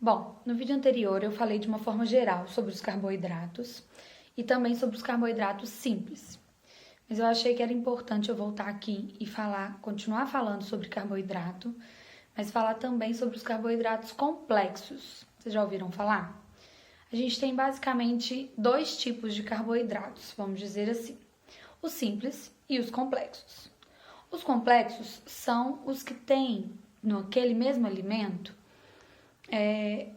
Bom, no vídeo anterior eu falei de uma forma geral sobre os carboidratos e também sobre os carboidratos simples. Mas eu achei que era importante eu voltar aqui e continuar falando sobre carboidrato, mas falar também sobre os carboidratos complexos. Vocês já ouviram falar? A gente tem basicamente dois tipos de carboidratos, vamos dizer assim: os simples e os complexos. Os complexos são os que têm naquele mesmo alimento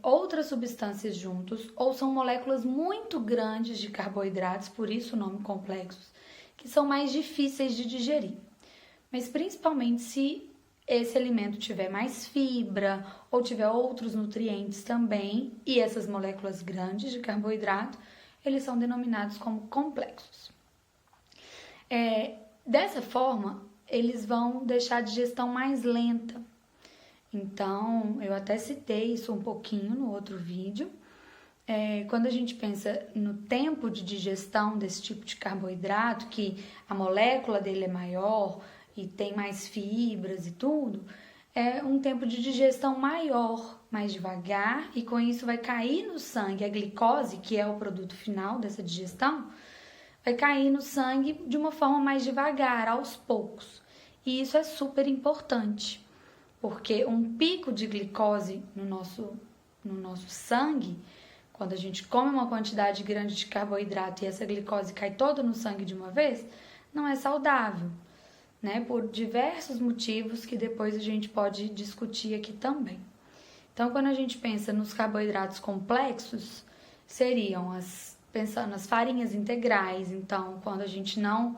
outras substâncias juntos, ou são moléculas muito grandes de carboidratos, por isso o nome complexos, que são mais difíceis de digerir. Mas principalmente se esse alimento tiver mais fibra ou tiver outros nutrientes também, e essas moléculas grandes de carboidrato, eles são denominados como complexos. Dessa forma, eles vão deixar a digestão mais lenta. Então, eu até citei isso um pouquinho no outro vídeo. Quando a gente pensa no tempo de digestão desse tipo de carboidrato, que a molécula dele é maior e tem mais fibras e tudo, é um tempo de digestão maior, mais devagar, e com isso vai cair no sangue a glicose, que é o produto final dessa digestão, vai cair no sangue de uma forma mais devagar, aos poucos. E isso é super importante, porque um pico de glicose no nosso sangue, quando a gente come uma quantidade grande de carboidrato e essa glicose cai toda no sangue de uma vez, não é saudável, né? Por diversos motivos que depois a gente pode discutir aqui também. Então, quando a gente pensa nos carboidratos complexos, seriam pensando nas farinhas integrais. Então, quando a gente não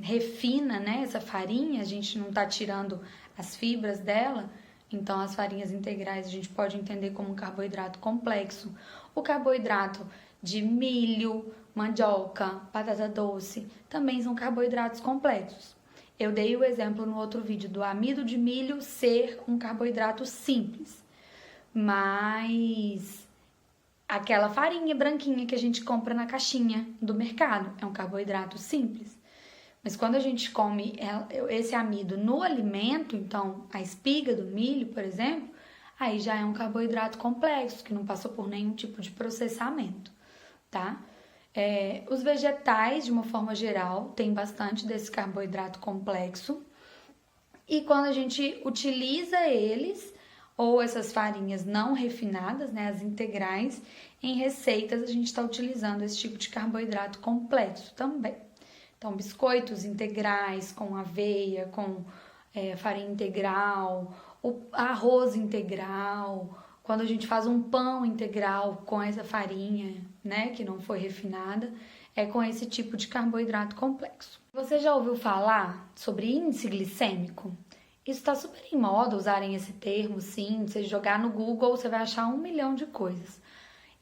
refina, né, essa farinha, a gente não está tirando as fibras dela, então as farinhas integrais a gente pode entender como um carboidrato complexo. O carboidrato de milho, mandioca, batata doce, também são carboidratos complexos. Eu dei o exemplo no outro vídeo do amido de milho ser um carboidrato simples, mas aquela farinha branquinha que a gente compra na caixinha do mercado é um carboidrato simples. Mas quando a gente come esse amido no alimento, então a espiga do milho, por exemplo, aí já é um carboidrato complexo, que não passou por nenhum tipo de processamento, tá? Os vegetais, de uma forma geral, tem bastante desse carboidrato complexo. E quando a gente utiliza eles, ou essas farinhas não refinadas, né, as integrais, em receitas, a gente está utilizando esse tipo de carboidrato complexo também. Então, biscoitos integrais com aveia, com farinha integral, o arroz integral, quando a gente faz um pão integral com essa farinha, né, que não foi refinada, é com esse tipo de carboidrato complexo. Você já ouviu falar sobre índice glicêmico? Isso está super em moda usarem esse termo, sim. Se você jogar no Google, você vai achar 1 milhão de coisas.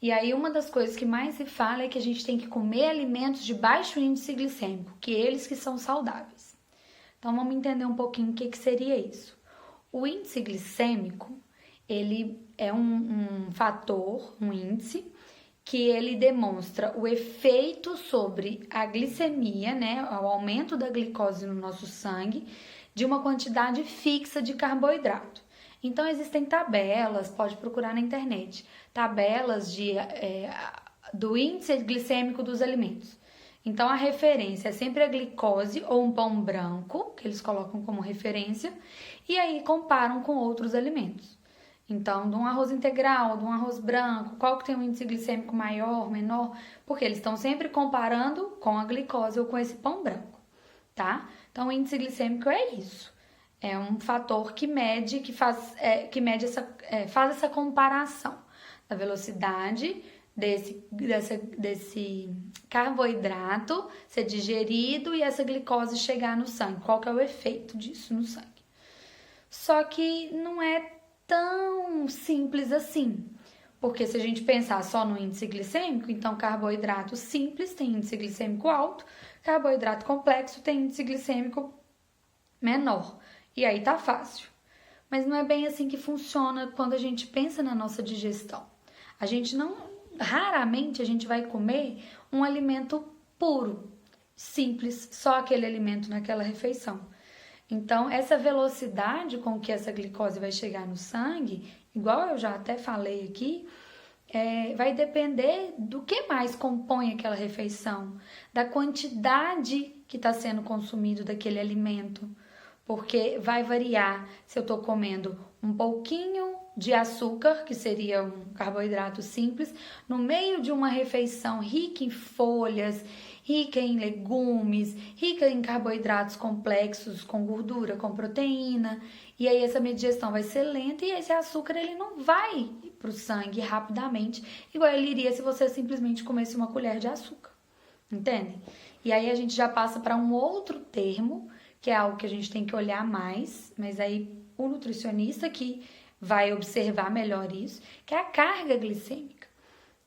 E aí uma das coisas que mais se fala é que a gente tem que comer alimentos de baixo índice glicêmico, que eles que são saudáveis. Então vamos entender um pouquinho o que seria isso. O índice glicêmico, ele é um fator, um índice, que ele demonstra o efeito sobre a glicemia, né, o aumento da glicose no nosso sangue, de uma quantidade fixa de carboidrato. Então, existem tabelas, pode procurar na internet, tabelas do índice glicêmico dos alimentos. Então, a referência é sempre a glicose ou um pão branco, que eles colocam como referência, e aí comparam com outros alimentos. Então, de um arroz integral, de um arroz branco, qual que tem um índice glicêmico maior, menor? Porque eles estão sempre comparando com a glicose ou com esse pão branco, tá? Então, o índice glicêmico é isso. É um fator que mede, faz essa comparação da velocidade desse carboidrato ser digerido e essa glicose chegar no sangue. Qual que é o efeito disso no sangue? Só que não é tão simples assim. Porque se a gente pensar só no índice glicêmico, então carboidrato simples tem índice glicêmico alto, carboidrato complexo tem índice glicêmico menor. E aí tá fácil. Mas não é bem assim que funciona quando a gente pensa na nossa digestão. Raramente a gente vai comer um alimento puro, simples, só aquele alimento naquela refeição. Então, essa velocidade com que essa glicose vai chegar no sangue, igual eu já até falei aqui, vai depender do que mais compõe aquela refeição, da quantidade que está sendo consumido daquele alimento, porque vai variar se eu estou comendo um pouquinho de açúcar, que seria um carboidrato simples, no meio de uma refeição rica em folhas, rica em legumes, rica em carboidratos complexos, com gordura, com proteína, e aí essa minha digestão vai ser lenta e esse açúcar ele não vai para o sangue rapidamente, igual ele iria se você simplesmente comesse uma colher de açúcar, entende? E aí a gente já passa para um outro termo, que é algo que a gente tem que olhar mais, mas aí o nutricionista que vai observar melhor isso, que é a carga glicêmica.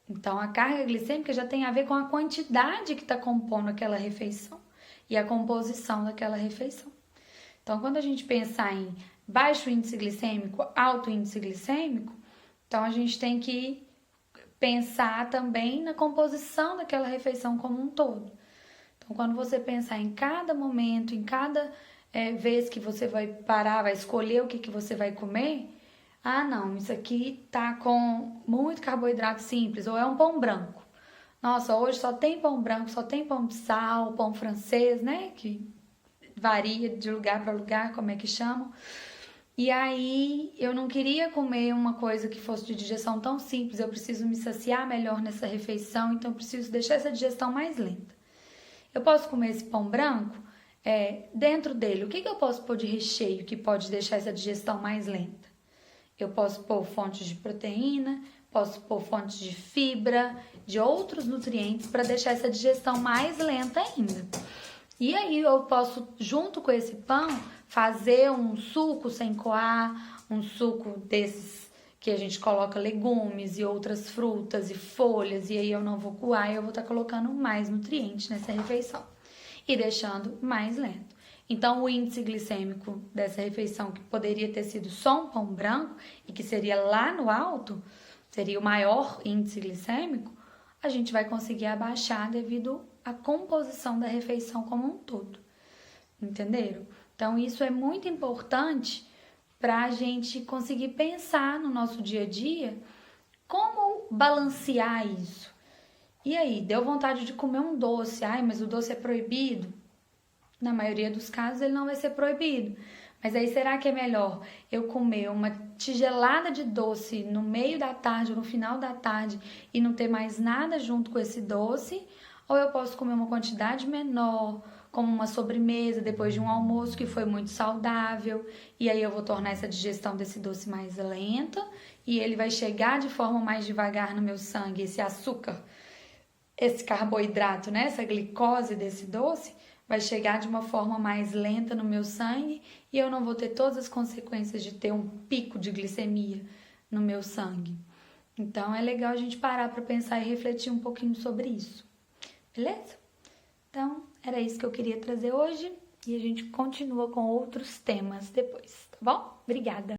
Então, a carga glicêmica já tem a ver com a quantidade que está compondo aquela refeição e a composição daquela refeição. Então, quando a gente pensar em baixo índice glicêmico, alto índice glicêmico, então a gente tem que pensar também na composição daquela refeição como um todo. Então, quando você pensar em cada momento, em cada vez que você vai parar, vai escolher o que você vai comer, ah, não, isso aqui tá com muito carboidrato simples, ou é um pão branco. Nossa, hoje só tem pão branco, só tem pão de sal, pão francês, né? Que varia de lugar para lugar, como é que chamam. E aí, eu não queria comer uma coisa que fosse de digestão tão simples, eu preciso me saciar melhor nessa refeição, então eu preciso deixar essa digestão mais lenta. Eu posso comer esse pão branco? Dentro dele, o que eu posso pôr de recheio que pode deixar essa digestão mais lenta? Eu posso pôr fontes de proteína, posso pôr fontes de fibra, de outros nutrientes para deixar essa digestão mais lenta ainda. E aí eu posso, junto com esse pão, fazer um suco sem coar, um suco desses que a gente coloca legumes e outras frutas e folhas, e aí eu não vou coar e eu vou estar colocando mais nutrientes nessa refeição e deixando mais lento. Então, o índice glicêmico dessa refeição, que poderia ter sido só um pão branco e que seria lá no alto, seria o maior índice glicêmico, a gente vai conseguir abaixar devido à composição da refeição como um todo. Entenderam? Então, isso é muito importante para a gente conseguir pensar no nosso dia a dia como balancear isso. E aí, deu vontade de comer um doce, mas o doce é proibido? Na maioria dos casos ele não vai ser proibido. Mas aí será que é melhor eu comer uma tigelada de doce no meio da tarde ou no final da tarde e não ter mais nada junto com esse doce? Ou eu posso comer uma quantidade menor, como uma sobremesa depois de um almoço que foi muito saudável, e aí eu vou tornar essa digestão desse doce mais lenta e ele vai chegar de forma mais devagar no meu sangue, esse açúcar, esse carboidrato, né? Essa glicose desse doce vai chegar de uma forma mais lenta no meu sangue e eu não vou ter todas as consequências de ter um pico de glicemia no meu sangue. Então, é legal a gente parar para pensar e refletir um pouquinho sobre isso. Beleza? Então, era isso que eu queria trazer hoje e a gente continua com outros temas depois, tá bom? Obrigada!